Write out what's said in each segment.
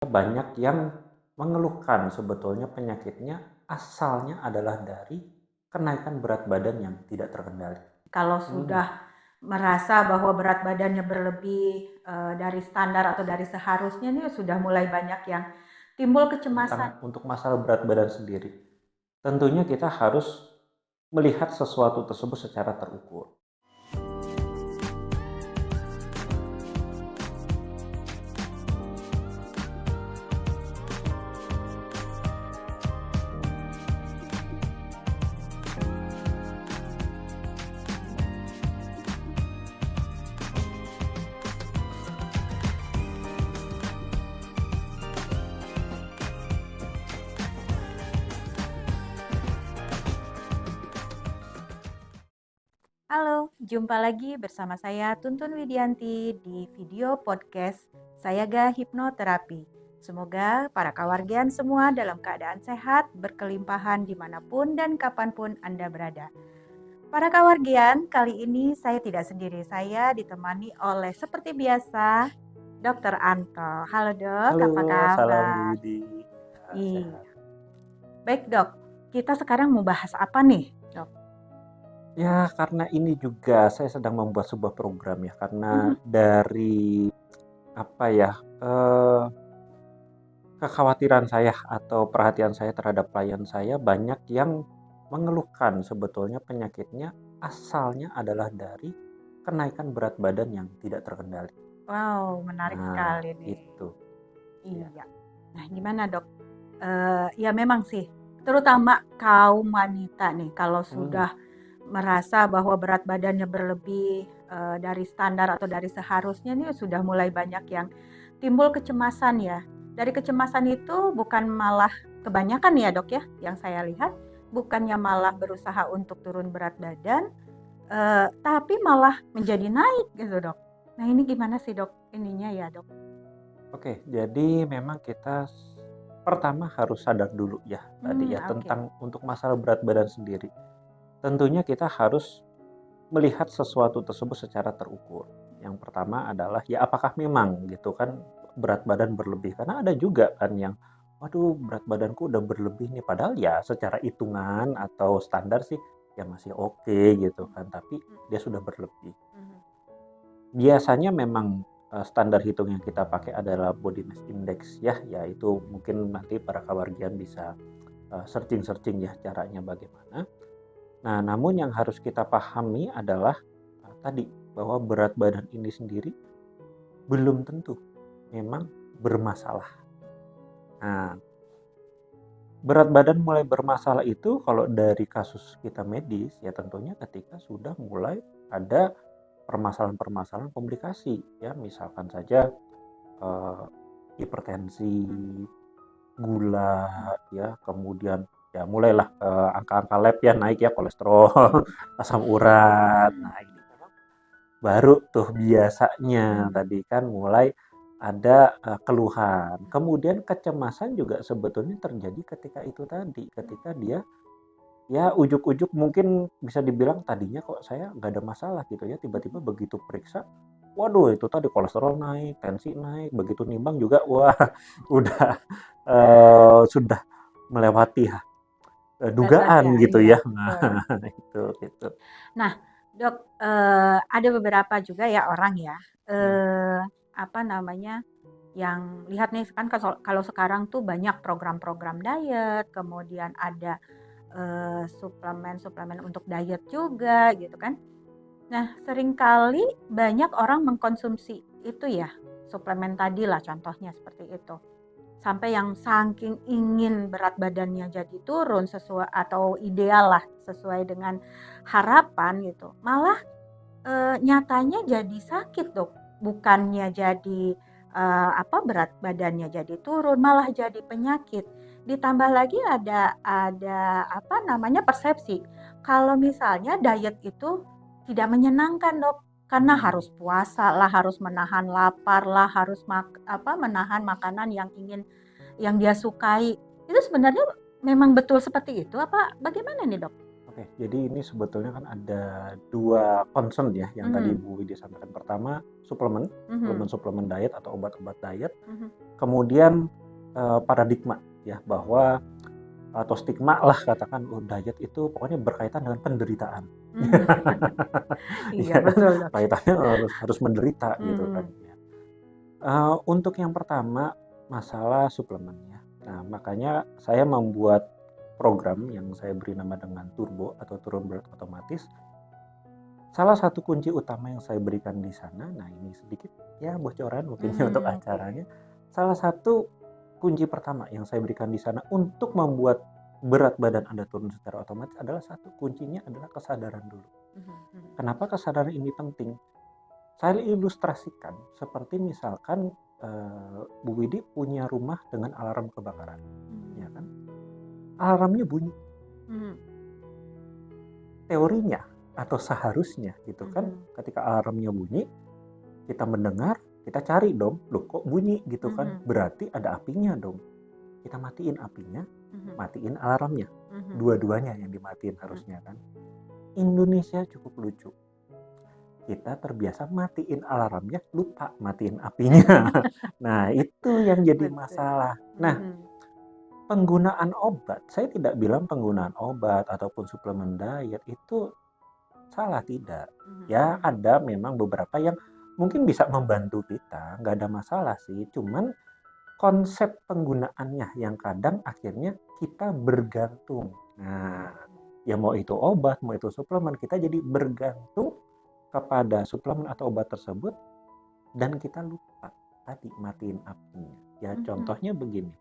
Banyak yang mengeluhkan sebetulnya penyakitnya asalnya adalah dari kenaikan berat badan yang tidak terkendali. Kalau sudah merasa bahwa berat badannya berlebih dari standar atau dari seharusnya nih sudah mulai banyak yang timbul kecemasan. Untuk masalah berat badan sendiri, tentunya kita harus melihat sesuatu tersebut secara terukur. Halo, jumpa lagi bersama saya Tuntun Widianti di video podcast Sayaga Hipnoterapi. Semoga para kawargian semua dalam keadaan sehat, berkelimpahan dimanapun dan kapanpun Anda berada. Para kawargian, kali ini saya tidak sendiri, saya ditemani oleh seperti biasa Dr. Anto. Halo dok, Halo, apa salam kabar? Widi. Iya, Sehat. baik dok, kita sekarang mau bahas apa nih dok? Ya, karena ini juga saya sedang membuat sebuah program ya, karena dari apa ya, kekhawatiran saya atau perhatian saya terhadap klien saya banyak yang mengeluhkan sebetulnya penyakitnya asalnya adalah dari kenaikan berat badan yang tidak terkendali. Wow, menarik Nah, sekali nih. itu ya. Iya. Nah, gimana dok? Ya memang sih, terutama kaum wanita nih, kalau Hmm, sudah merasa bahwa berat badannya berlebih dari standar atau dari seharusnya nih sudah mulai banyak yang timbul kecemasan ya. Dari kecemasan itu bukan malah kebanyakan ya dok ya, yang saya lihat bukannya malah berusaha untuk turun berat badan, tapi malah menjadi naik gitu dok. Nah ini gimana sih dok ininya ya dok? oke. Jadi memang kita pertama harus sadar dulu ya tadi ya Oke. tentang untuk masalah berat badan sendiri. Tentunya kita harus melihat sesuatu tersebut secara terukur. Yang pertama adalah ya apakah memang gitu kan berat badan berlebih, karena ada juga kan yang waduh berat badanku udah berlebih nih, padahal ya secara hitungan atau standar sih ya masih oke gitu kan, tapi dia sudah berlebih. Mhm. Biasanya memang standar hitung yang kita pakai adalah body mass index ya, yaitu mungkin nanti para kawargian bisa searching-searching ya caranya bagaimana. Nah, namun yang harus kita pahami adalah tadi bahwa berat badan ini sendiri belum tentu memang bermasalah. Nah, berat badan mulai bermasalah itu kalau dari kasus kita medis ya tentunya ketika sudah mulai ada permasalahan-permasalahan komplikasi ya, misalkan saja eh, hipertensi, gula ya, kemudian ya mulailah angka-angka lab ya naik ya, kolesterol, asam urat. Nah, ini memang baru tuh biasanya Mhm. tadi kan mulai ada keluhan. Kemudian kecemasan juga sebetulnya terjadi ketika itu tadi, ketika dia ya ujuk-ujuk mungkin bisa dibilang tadinya kok saya nggak ada masalah gitu ya, tiba-tiba begitu periksa, waduh itu tadi kolesterol naik, tensi naik, begitu nimbang juga wah udah sudah melewati ya, Batas ya, dugaan gitu iya ya. Nah, betul. itu gitu. Nah, Dok, ada beberapa juga ya orang ya, Hmm, apa namanya, yang lihat nih kan kalau sekarang tuh banyak program-program diet, kemudian ada, suplemen-suplemen untuk diet juga gitu kan. Nah, seringkali banyak orang mengkonsumsi itu ya, suplemen tadi lah contohnya seperti itu. Sampai yang saking ingin berat badannya jadi turun sesuai atau ideal lah sesuai dengan harapan gitu, malah, nyatanya jadi sakit Dok, bukannya jadi, berat badannya jadi turun, malah jadi penyakit. Ditambah lagi ada persepsi, kalau misalnya diet itu tidak menyenangkan Dok, karena harus puasa lah, harus menahan lapar lah, harus menahan makanan yang dia sukai. Itu sebenarnya memang betul seperti itu apa bagaimana nih Dok? Oke, jadi ini sebetulnya kan ada 2 concern ya yang tadi Mhm, Bu Widi sampaikan. Pertama, suplemen, mhm, suplemen diet atau obat-obat diet. mhm, Kemudian, paradigma ya bahwa atau stigma lah katakan, oh diet itu pokoknya berkaitan dengan penderitaan. mmm, iya Ya kan, betul tuh. kaitannya harus harus menderita gitu kan Mhm, ya. Untuk yang pertama, masalah suplemen ya. Nah, makanya saya membuat program yang saya beri nama dengan Turbo atau Turun Berat Otomatis. Salah satu kunci utama yang saya berikan di sana, nah ini sedikit ya bocoran mungkin ya untuk oke. acaranya. Salah satu kunci pertama yang saya berikan di sana untuk membuat berat badan Anda turun secara otomatis adalah satu, kuncinya adalah kesadaran dulu. Mhm, mhm, Kenapa kesadaran ini penting? Saya ilustrasikan seperti misalkan Bu Widi punya rumah dengan alarm kebakaran, ya mmm, kan? Alarmnya bunyi, mhm, teorinya atau seharusnya gitu kan, mhm, ketika alarmnya bunyi, kita mendengar, kita cari dong, loh kok bunyi gitu kan, mhm, berarti ada apinya dong. Kita matiin apinya, mhm, matiin alarmnya, mhm, dua-duanya yang dimatiin mhm, harusnya kan. Indonesia cukup lucu, kita terbiasa matiin alarmnya, lupa matiin apinya. Nah itu yang jadi betul. masalah. Nah, Mhm, penggunaan obat, saya tidak bilang penggunaan obat ataupun suplemen diet itu salah, tidak. mhm, Ya mhm, ada memang beberapa yang mungkin bisa membantu kita, nggak ada masalah sih. Cuman konsep penggunaannya yang kadang akhirnya kita bergantung. Nah, ya mau itu obat, mau itu suplemen, kita jadi bergantung kepada suplemen atau obat tersebut dan kita lupa tadi matiin apinya. Ya mhm, contohnya begini.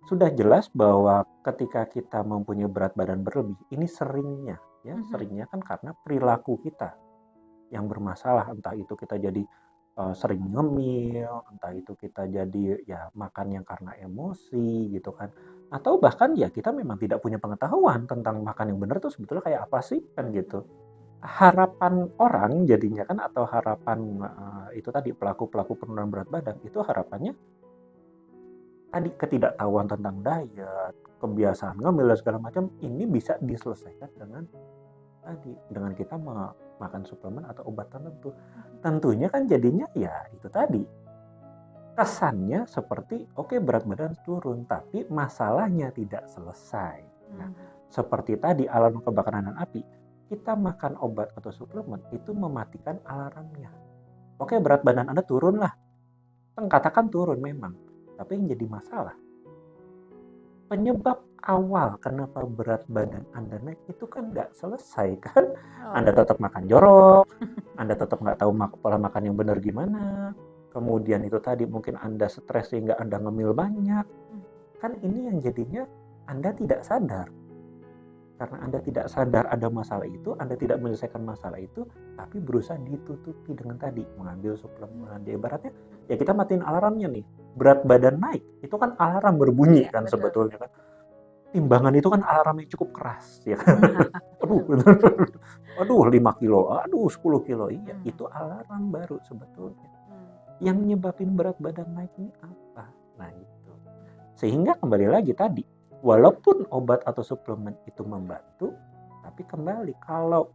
Sudah jelas bahwa ketika kita mempunyai berat badan berlebih, ini seringnya ya, mhm, seringnya kan karena perilaku kita yang bermasalah, entah itu kita jadi sering ngemil, entah itu kita jadi ya makan yang karena emosi gitu kan, atau bahkan ya kita memang tidak punya pengetahuan tentang makan yang benar tuh sebetulnya kayak apa sih kan gitu. mhm, Harapan orang jadinya kan atau harapan itu tadi pelaku-pelaku penurunan berat badan itu harapannya tadi ketidaktahuan tentang diet, kebiasaan ngemil dan segala macam ini bisa diselesaikan dengan tadi, dengan kita makan suplemen atau obat tertentu. mhm, Tentunya kan jadinya ya itu tadi, kesannya seperti oke berat badan turun, tapi masalahnya tidak selesai. Nah, mhm, seperti tadi alarm kebakaran dan api, kita makan obat atau suplemen itu mematikan alarmnya. Oke berat badan Anda turun lah, katakan turun memang. Tapi yang jadi masalah, penyebab awal kenapa berat badan Anda naik itu kan nggak selesai kan. Anda oh, tetap makan jorok, Anda tetap nggak tahu pola makan yang benar gimana. Kemudian itu tadi mungkin Anda stres sehingga Anda ngemil banyak. mhm, Kan ini yang jadinya Anda tidak sadar. Karena Anda tidak sadar ada masalah itu, Anda tidak menyelesaikan masalah itu, tapi berusaha ditutupi dengan tadi mengambil mhm, suplemen. Ya ibaratnya ya kita matiin alarmnya nih. Berat badan naik, itu kan alarm berbunyi iya kan betul, sebetulnya kan. Timbangan itu kan alarmnya cukup keras ya kan. mhm, Aduh, aduh 5 kilo, aduh 10 kilo, iya mhm, itu alarm baru sebetulnya. mmm, Yang nyebabin berat badan naik ini apa? Nah itu. Sehingga kembali lagi tadi, walaupun obat atau suplemen itu membantu, tapi kembali kalau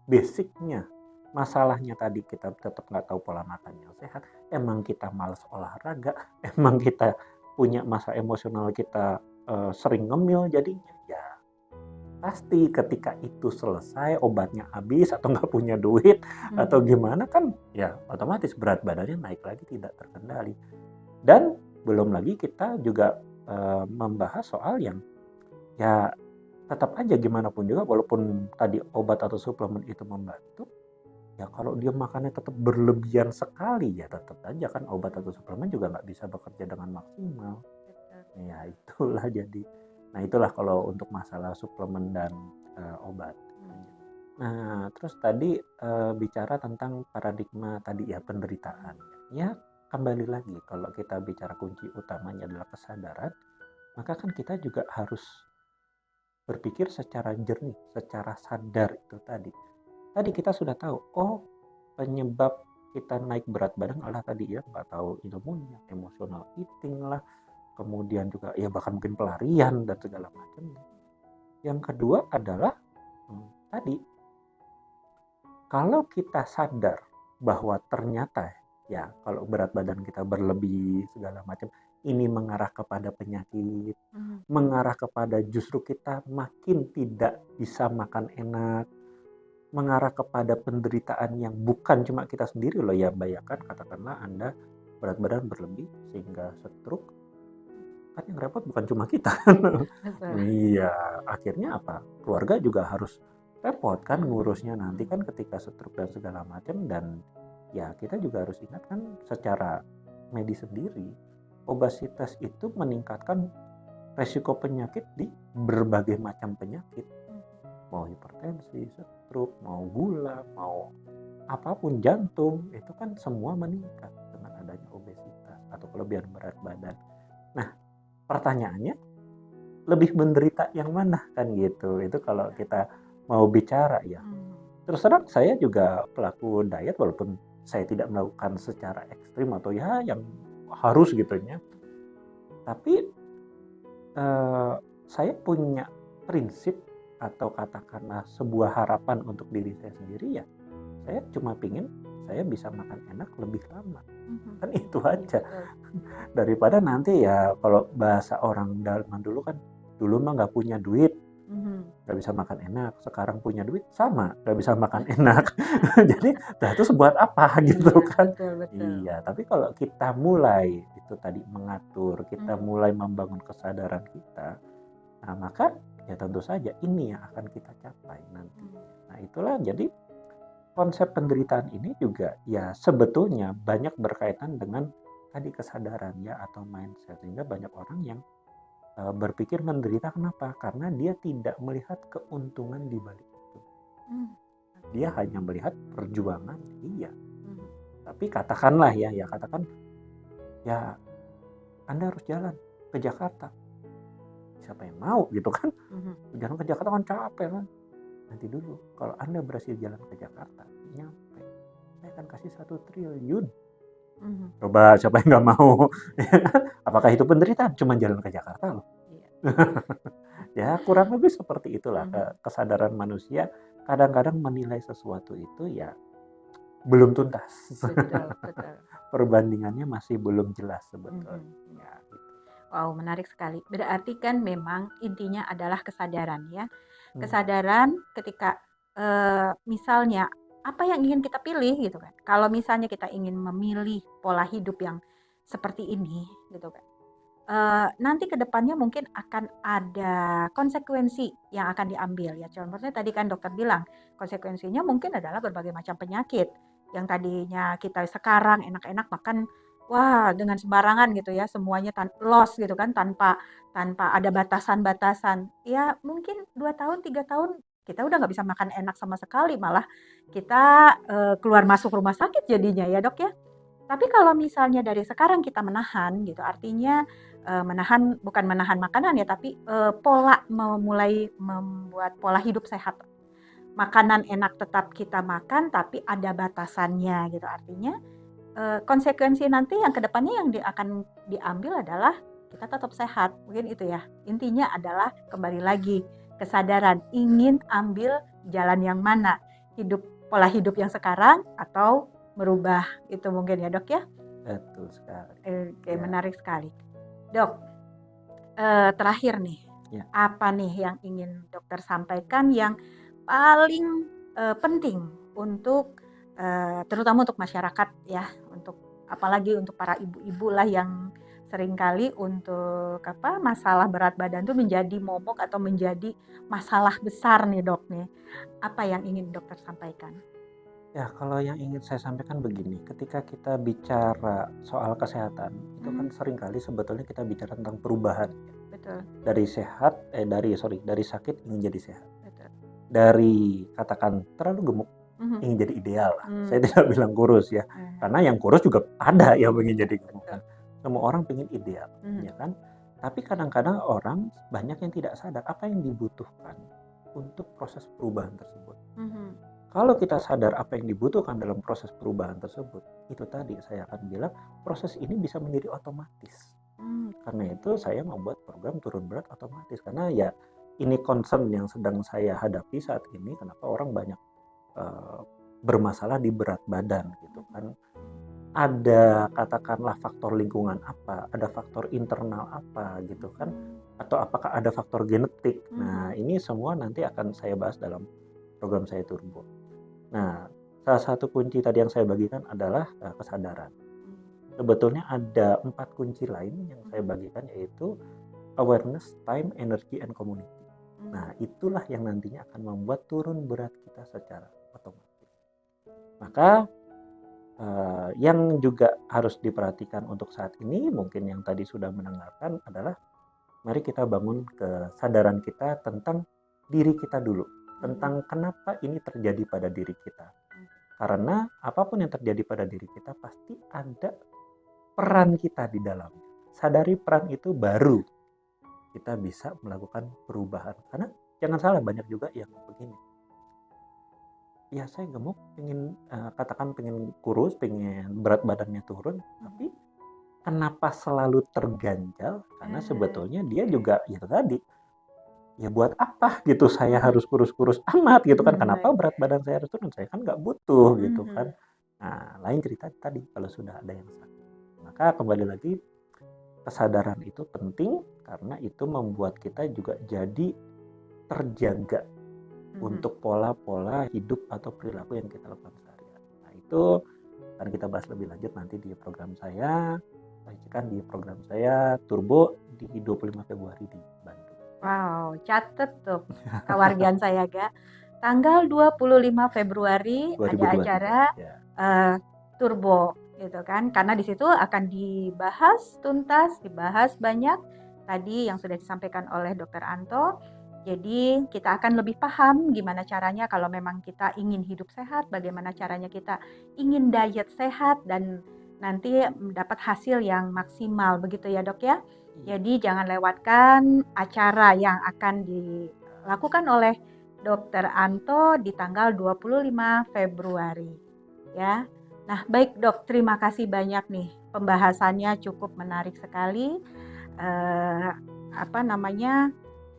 basicnya masalahnya tadi kita tetap nggak tahu pola makan yang sehat, emang kita malas olahraga, emang kita punya masa emosional kita sering ngemil jadinya ya pasti ketika itu selesai obatnya habis atau nggak punya duit atau mhm, gimana kan ya otomatis berat badannya naik lagi tidak terkendali. Dan belum lagi kita juga membahas soal yang ya tetap aja gimana pun juga walaupun tadi obat atau suplemen itu membantu, ya kalau dia makannya tetap berlebihan sekali ya tetap aja kan obat atau mhm, suplemen juga nggak bisa bekerja dengan maksimal. betul, Ya itulah jadi. Nah itulah kalau untuk masalah suplemen dan obat. mhm, Nah terus tadi bicara tentang paradigma tadi ya mhm, penderitaan. Ya kembali lagi kalau kita bicara kunci utamanya adalah kesadaran, maka kan kita juga harus berpikir secara jernih, secara sadar itu tadi. Tadi kita sudah tahu, oh penyebab kita naik berat badan adalah tadi ya nggak tahu ilmunya, emotional eating lah, kemudian juga ya bahkan mungkin pelarian dan segala macam. Yang kedua adalah Tadi kalau kita sadar bahwa ternyata ya kalau berat badan kita berlebih segala macam, ini mengarah kepada penyakit, mengarah kepada justru kita makin tidak bisa makan enak, mengarah kepada penderitaan yang bukan cuma kita sendiri loh ya. Bayangkan katakanlah Anda berat badan berlebih sehingga stroke, kan yang repot bukan cuma kita. Betul. Iya, akhirnya apa? Keluarga juga harus repot kan ngurusnya nanti kan ketika stroke dan segala macam. Dan ya kita juga harus ingat kan secara medis sendiri, obesitas itu meningkatkan resiko penyakit di berbagai macam penyakit. Mau hipertensi, stroke, mau gula, mau apapun, jantung, itu kan semua meningkat dengan adanya obesitas atau kelebihan berat badan. Nah, pertanyaannya lebih menderita yang mana kan gitu. Itu kalau kita mau bicara ya. Terus terang saya juga pelaku diet walaupun saya tidak melakukan secara ekstrim atau ya yang harus gitunya. Tapi saya punya prinsip atau katakanlah sebuah harapan untuk diri saya sendiri ya. Saya cuma pingin saya bisa makan enak lebih lama. Kan itu aja. Daripada nanti ya kalau bahasa orang zaman dulu kan, dulu mah nggak punya duit, nggak bisa makan enak. Sekarang punya duit sama, nggak bisa makan enak. Jadi, nah itu buat apa gitu kan? Betul. Iya, tapi kalau kita mulai itu tadi mengatur, kita mulai membangun kesadaran kita, nah maka ya tentu saja ini yang akan kita capai nanti. Nah itulah jadi konsep penderitaan ini juga ya sebetulnya banyak berkaitan dengan tadi kesadaran ya atau mindset, sehingga banyak orang yang berpikir menderita kenapa? Karena dia tidak melihat keuntungan di balik itu. Dia hanya melihat perjuangan, iya. Tapi katakanlah ya katakan ya Anda harus jalan ke Jakarta. Siapa yang mau gitu kan? Jalan ke Jakarta kan capek kan? Nanti dulu, kalau Anda berhasil jalan ke Jakarta, nyampe, saya akan kasih 1 triliun. Coba siapa yang nggak mau? Apakah itu penderitaan? Cuma jalan ke Jakarta loh. Ya kurang lebih seperti itulah kesadaran manusia. Kadang-kadang menilai sesuatu itu ya belum tuntas. Betul. Perbandingannya masih belum jelas sebetulnya. Wow, menarik sekali. Berarti kan memang intinya adalah kesadaran ya. Kesadaran ketika misalnya apa yang ingin kita pilih gitu kan. Kalau misalnya kita ingin memilih pola hidup yang seperti ini gitu kan. Nanti ke depannya mungkin akan ada konsekuensi yang akan diambil ya. Contohnya tadi kan dokter bilang konsekuensinya mungkin adalah berbagai macam penyakit yang tadinya kita sekarang enak-enak makan wah dengan sembarangan gitu ya, semuanya loss gitu kan tanpa ada batasan-batasan. Ya mungkin 2 tahun, 3 tahun kita udah nggak bisa makan enak sama sekali, malah kita keluar masuk rumah sakit jadinya ya dok ya. Tapi kalau misalnya dari sekarang kita menahan gitu, artinya menahan bukan menahan makanan ya, tapi pola memulai membuat pola hidup sehat. Makanan enak tetap kita makan, tapi ada batasannya gitu. Artinya konsekuensi nanti yang kedepannya yang akan diambil adalah kita tetap sehat. Mungkin itu ya. Intinya adalah kembali lagi kesadaran ingin ambil jalan yang mana, pola hidup yang sekarang atau merubah itu mungkin ya dok ya. Betul sekali. Oke, menarik sekali. Dok, terakhir nih, apa nih yang ingin dokter sampaikan yang paling penting untuk terutama untuk masyarakat ya, untuk apalagi untuk para ibu-ibu lah yang seringkali untuk masalah berat badan itu menjadi momok atau menjadi masalah besar nih dok nih. Apa yang ingin dokter sampaikan? Ya, kalau yang ingin saya sampaikan begini, ketika kita bicara soal kesehatan, itu kan seringkali sebetulnya kita bicara tentang perubahan. Betul. Dari sakit ingin jadi sehat. Betul. Dari katakan terlalu gemuk ingin jadi ideal. Saya tidak bilang kurus ya, karena yang kurus juga ada yang ingin jadi gemuk. Semua orang ingin ideal, ya kan? Tapi kadang-kadang orang banyak yang tidak sadar apa yang dibutuhkan untuk proses perubahan tersebut. Kalau kita sadar apa yang dibutuhkan dalam proses perubahan tersebut, itu tadi saya akan bilang proses ini bisa menjadi otomatis. Karena itu saya membuat program turun berat otomatis. Karena ya ini concern yang sedang saya hadapi saat ini, kenapa orang banyak bermasalah di berat badan gitu kan. Ada katakanlah faktor lingkungan apa, ada faktor internal apa gitu kan, atau apakah ada faktor genetik. Nah, ini semua nanti akan saya bahas dalam program saya Turbo. Nah, salah satu kunci tadi yang saya bagikan adalah kesadaran. Sebetulnya ada 4 kunci lain yang saya bagikan, yaitu awareness, time, energy, and community. Nah, itulah yang nantinya akan membuat turun berat kita secara otomatis. Maka yang juga harus diperhatikan untuk saat ini, mungkin yang tadi sudah mendengarkan, adalah mari kita bangun kesadaran kita tentang diri kita dulu, tentang kenapa ini terjadi pada diri kita. Karena apapun yang terjadi pada diri kita pasti ada peran kita di dalamnya. Sadari peran itu, baru kita bisa melakukan perubahan. Karena jangan salah, banyak juga yang begini, ya saya gemuk, katakan pengen kurus, pengen berat badannya turun, tapi kenapa selalu terganjal? Karena sebetulnya dia juga itu tadi, ya buat apa gitu saya harus kurus-kurus amat gitu kan, kenapa berat badan saya harus turun, saya kan nggak butuh gitu kan. Nah, lain cerita tadi kalau sudah ada yang sakit. Maka kembali lagi, kesadaran itu penting karena itu membuat kita juga jadi terjaga untuk pola-pola hidup atau perilaku yang kita lakukan sehari-hari. Nah, itu akan kita bahas lebih lanjut nanti di program saya, saksikan di program saya Turbo di 25 Februari di Bandung. Wow, catet tuh kewargian saya Ga. Tanggal 25 Februari 2023, ada acara ya. Turbo gitu kan, karena di situ akan dibahas tuntas, dibahas banyak tadi yang sudah disampaikan oleh Dr. Anto. Jadi kita akan lebih paham gimana caranya kalau memang kita ingin hidup sehat, bagaimana caranya kita ingin diet sehat dan nanti mendapat hasil yang maksimal, begitu ya Dok ya. Jadi jangan lewatkan acara yang akan dilakukan oleh Dr. Anto di tanggal 25 Februari ya. Nah, baik Dok, terima kasih banyak nih. Pembahasannya cukup menarik sekali.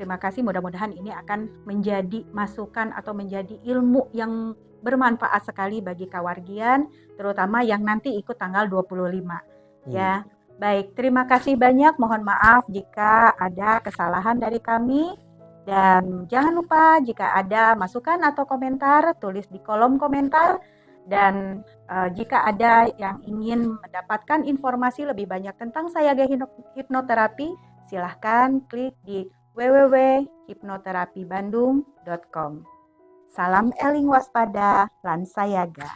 Terima kasih, mudah-mudahan ini akan menjadi masukan atau menjadi ilmu yang bermanfaat sekali bagi kawargian, terutama yang nanti ikut tanggal 25 ya. Baik, terima kasih banyak. Mohon maaf jika ada kesalahan dari kami. Dan jangan lupa jika ada masukan atau komentar, tulis di kolom komentar. Dan jika ada yang ingin mendapatkan informasi lebih banyak tentang Sayaga Hipnoterapi, silahkan klik di www.hipnoterapibandung.com. Salam eling waspada lan sayaga.